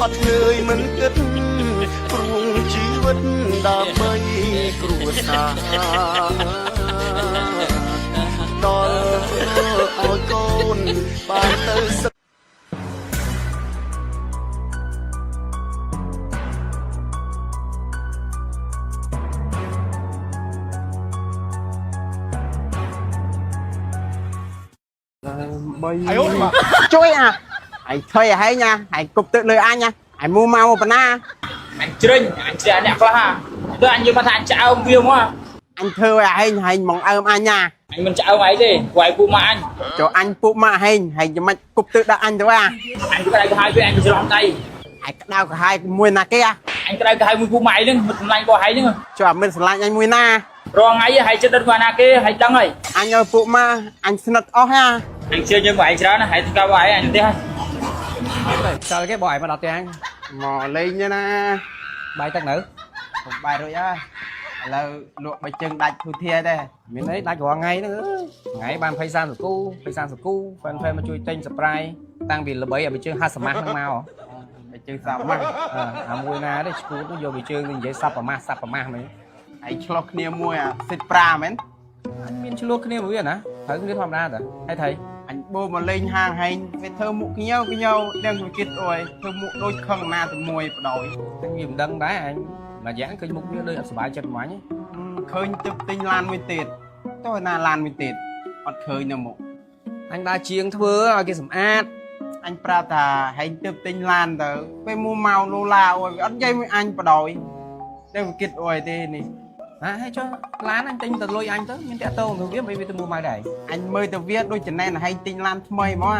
อดเลยมันกึดปรุงชีวิตดาไม่กลัวสาดอลเอาโกนบานเตยสជួយអាហើយធ្វើឲ្យហើយណាហើយគប់ទឹកលើអញណាហើយមូមកប៉ុណ្ណាអញជ្រិញអញចាអ្នកខ្លះដល់អញយល់មកថាអញចោលវាមកអញធ្វើឲ្យហែងហែងមកអើមអញណាអញមិនចោលអីទេវាយពូម៉ាអញចូលអញពូម៉ាហែងហើយយ៉ាងម៉េចគប់ទឹកដាក់អញទៅអាអញក្តៅក្រហាយពេលអញច្រឡំដៃហើយក្តៅក្រហាយមួយណាគេអញក្តៅក្រហាយមួយពូម៉ាអីហ្នឹងមិនសម្លាញ់របស់ហែងហ្នឹងចូលអាមិនសម្លាញ់អញមួយណារងថ្ងៃហែងចិត្តដល់ណាគេហែងដឹងហើយអញឲ្យពូម៉ាអញស្និទ្ធអស់ហ่าអញជឿយើងបងឯងច្រើនណាហែងទៅបងឯងអញទេហើយsao cái bòi mà đọt tiền មកលេងណា bài tắc nữ ผมបាយរួចហើយឥឡូវលក់បីជើងដាច់ធូធាទេ miền đấy đã gọi ngày nữa ngày ban phay san sù cu fan phay mà chui tinh surprise tăng vì là bấy ở bị chương hai smart không mau បីជើងសាប់មក mùi na đấy school nó vô bị chương như vậy sắp mà mấy ហើយឆ្លោះគ្នាមួយអាសិតប្រាមែន anh miền chưa lúc kia mới biết hả thấy cái tham ra rồi hay thầy អញបូមកលេងហាងហែងវាធ្វើមុខញ៉ៅដឹងវិគិតអុយធ្វើមុខដូចខឹងណាទៅមួយបដ ாய் anh nhìn đăng đá anh là dáng cái mục đích đây là bài chân máy ឃើញទឹកទិញឡានមួយទៀតតើណាឡានមួយទៀតអត់ឃើញនៅមុខ anh đã chiêng thưa cái sầm át អញប្រាប់ថាហែងទឹកទិញឡានទៅពេលមួមកលូឡាអុយវាអត់និយាយមួយអញបដ ாய் ដឹងវិគិតអុយទេនេះ hay cho lán anh tinh từ lôi anh tới nhưng tẹt tô thường biết vì tôi mua mai đây អញមើលទៅវាដូចចំណែនហែងទិញឡានថ្មីហ្មង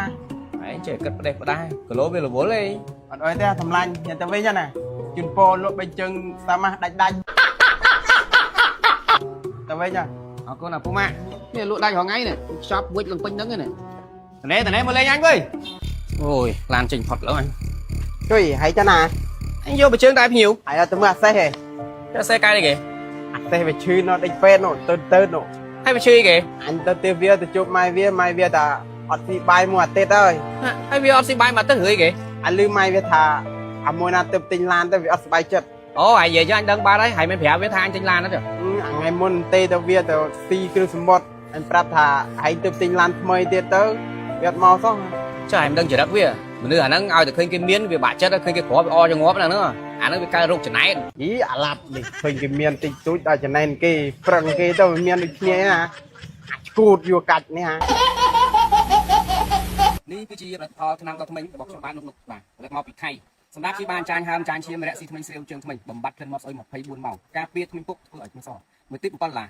đấy trẻ cất đẹp vào đây cửa lối về là bố lên អត់អុយទេសម្លាញ់ញ៉ាំទៅវិញណាជូនពោលក់បីជើងសាមាស់ដាច់ទៅវិញណា con nào Puma này lụa đây họ ngay này shop quýt lần pin đứng này thằng này mà lên anh ơi ôi lan trình phật lắm anh ជួយហែងចាណា anh vô bị trơn tay nhiều ហើយអត់ទៅមើលអាសេះហេ cái xe cay này kìa អាសេះវាឈឺនៅដេញពេទ្យនោះទៅនោះ hay bị chơi kìa អញទៅទីវាទៅជួបម៉ែវាថាអត់ស៊ីបាយមួយអាទិត្យហើយ hay vì oxy bay mà tới gửi kìa អញលឺម៉ែវាថាអាមួយណាទៅទិញឡានទៅវាអត់សប្បាយចិត្ត ồ hãy về cho anh đăng ba đấy hãy men phèo với thang anh trên lan đó rồi ថ្ងៃមុនទេទៅវាទៅស៊ីគ្រឿងសមុទ្រអញប្រាប់ថាហែងទៅទិញឡានថ្មីទៀតទៅវាអត់មកសោះ cho em đăng chỉ đất với mình đưa hắn ao được khơi cái miếng vì bả chết khơi cái khó bị o cho ngóp này nữa anh nó bị cay rục chảy này យីអាឡាប់នេះឃើញគេមានតិចតួចដល់ចំណែនគេប្រឹងគេទៅមានដូចគ្នាណាឈួតយកកាច់នេះហា នេះគឺជាផលឆ្នាំដល់ថ្មីរបស់ខ្ញុំបាននុកបាទលើកមកពីថៃសម្រាប់ជាបានចាញ់ហើមចាញ់ឈាមរកស៊ីថ្មីស្រាវជើងថ្មីបំបត្តិក្លិនមកស្អុយ24ម៉ោងការពារថ្មីពុកធ្វើឲ្យខ្ញុំសមួយទី7ដុល្លារ